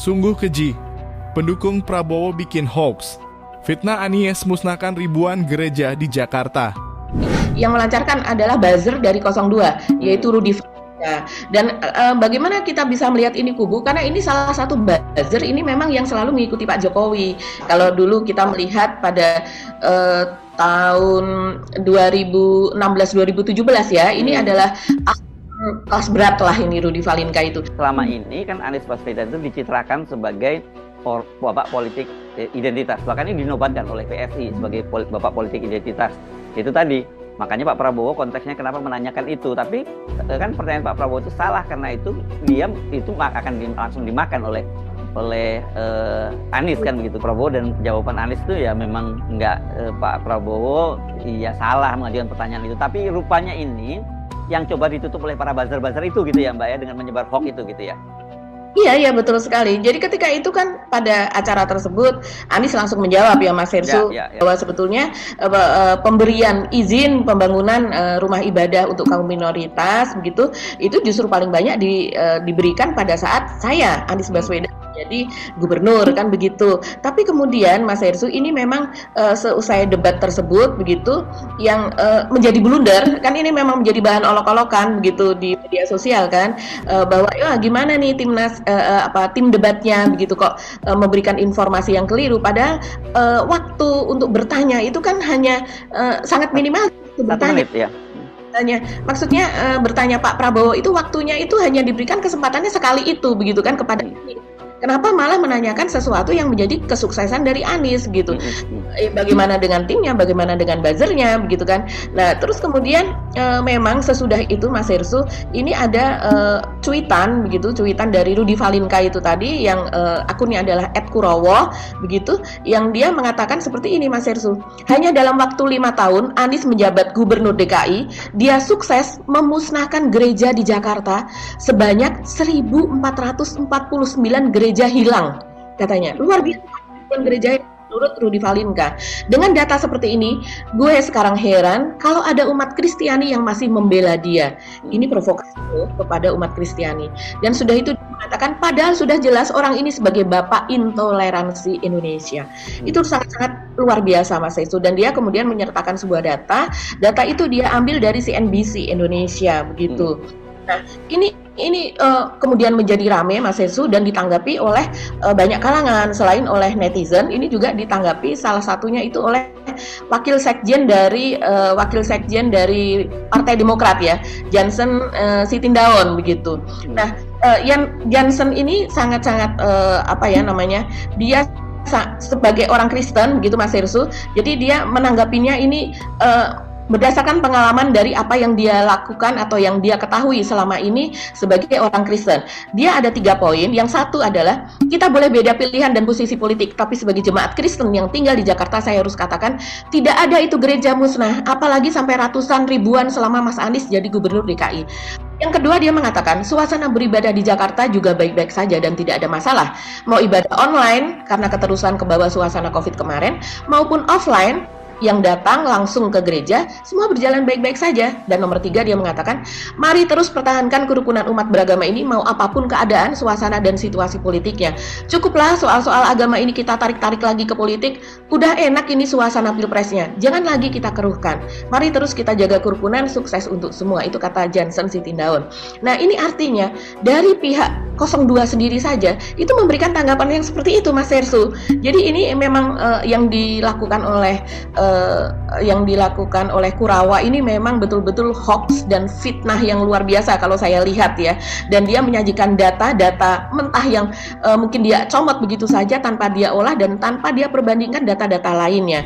Sungguh keji, pendukung Prabowo bikin hoax. Fitnah Anies musnahkan ribuan gereja di Jakarta. Yang melancarkan adalah buzzer dari 02, yaitu Rudy Valinka. Dan bagaimana kita bisa melihat ini kubu? Karena ini salah satu buzzer ini memang yang selalu mengikuti Pak Jokowi. Kalau dulu kita melihat pada tahun 2016-2017 ya, ini adalah kelas berat lah ini Rudy Valinka itu. Selama ini kan Anies Baswedan itu dicitrakan sebagai bapak politik identitas. Bahkan ini dinobatkan oleh PSI sebagai bapak politik identitas. Itu tadi. Makanya Pak Prabowo konteksnya kenapa menanyakan itu. Tapi kan pertanyaan Pak Prabowo itu salah karena itu dia itu akan langsung dimakan oleh Anies kan begitu. Prabowo dan jawaban Anies itu ya memang enggak, Pak Prabowo ya salah mengajukan pertanyaan itu. Tapi rupanya ini yang coba ditutup oleh para buzzer-buzzer itu gitu ya Mbak ya, dengan menyebar hoax itu gitu ya. Iya, betul sekali. Jadi ketika itu kan pada acara tersebut Anies langsung menjawab ya Mas Hersu bahwa sebetulnya pemberian izin pembangunan rumah ibadah untuk kaum minoritas begitu itu justru paling banyak diberikan pada saat saya Anies Baswedan jadi gubernur kan begitu. Tapi kemudian Mas Hersu ini memang seusai debat tersebut begitu yang menjadi blunder kan, ini memang menjadi bahan olok-olokan begitu di media sosial kan, bahwa ya gimana nih tim debatnya begitu kok memberikan informasi yang keliru, padahal waktu untuk bertanya itu kan hanya sangat minimal bertanya. 1 menit ya. Maksudnya bertanya Pak Prabowo itu waktunya itu hanya diberikan kesempatannya sekali itu begitu kan kepada ini. Kenapa malah menanyakan sesuatu yang menjadi kesuksesan dari Anies gitu? Bagaimana dengan timnya, bagaimana dengan buzzernya, begitu kan? Nah, terus kemudian memang sesudah itu Mas Hersu, ini ada cuitan dari Rudy Valinka itu tadi yang akunnya adalah @kurowo begitu, yang dia mengatakan seperti ini Mas Hersu. Hanya dalam waktu 5 tahun Anies menjabat Gubernur DKI, dia sukses memusnahkan gereja di Jakarta sebanyak 1.449 gereja hilang, katanya. Luar biasa gereja menurut Rudy Valinka. Dengan data seperti ini, gue sekarang heran kalau ada umat Kristiani yang masih membela dia. Ini provokasi kepada umat Kristiani. Dan sudah itu mengatakan padahal sudah jelas orang ini sebagai bapak intoleransi Indonesia. Itu sangat-sangat luar biasa Mas Hersu. Dan dia kemudian menyertakan sebuah data. Data itu dia ambil dari CNBC Indonesia begitu. Nah, ini kemudian menjadi rame Mas Hersu dan ditanggapi oleh banyak kalangan. Selain oleh netizen, ini juga ditanggapi salah satunya itu oleh wakil sekjen dari Partai Demokrat ya, Jansen Sitindaun begitu. Nah, Jansen ini sangat-sangat dia sebagai orang Kristen begitu Mas Hersu. Jadi dia menanggapinya ini berdasarkan pengalaman dari apa yang dia lakukan atau yang dia ketahui selama ini sebagai orang Kristen. Dia ada 3 poin. Yang satu adalah kita boleh beda pilihan dan posisi politik, tapi sebagai jemaat Kristen yang tinggal di Jakarta, saya harus katakan tidak ada itu gereja musnah, apalagi sampai ratusan ribuan selama Mas Anies jadi gubernur DKI. Yang kedua, dia mengatakan suasana beribadah di Jakarta juga baik-baik saja dan tidak ada masalah. Mau ibadah online karena keterusan ke bawah suasana COVID kemarin, maupun offline yang datang langsung ke gereja, semua berjalan baik-baik saja. Dan nomor 3 dia mengatakan, mari terus pertahankan kerukunan umat beragama ini mau apapun keadaan, suasana dan situasi politiknya. Cukuplah soal-soal agama ini kita tarik-tarik lagi ke politik, udah enak ini suasana pilpresnya, jangan lagi kita keruhkan. Mari terus kita jaga kerukunan, sukses untuk semua. Itu kata Jansen Sitindaun. Nah, ini artinya dari pihak 02 sendiri saja itu memberikan tanggapan yang seperti itu Mas Hersu. Jadi ini memang yang dilakukan oleh Kurawa ini memang betul-betul hoax dan fitnah yang luar biasa kalau saya lihat ya. Dan dia menyajikan data-data mentah yang mungkin dia comot begitu saja tanpa dia olah dan tanpa dia perbandingkan data-data lainnya.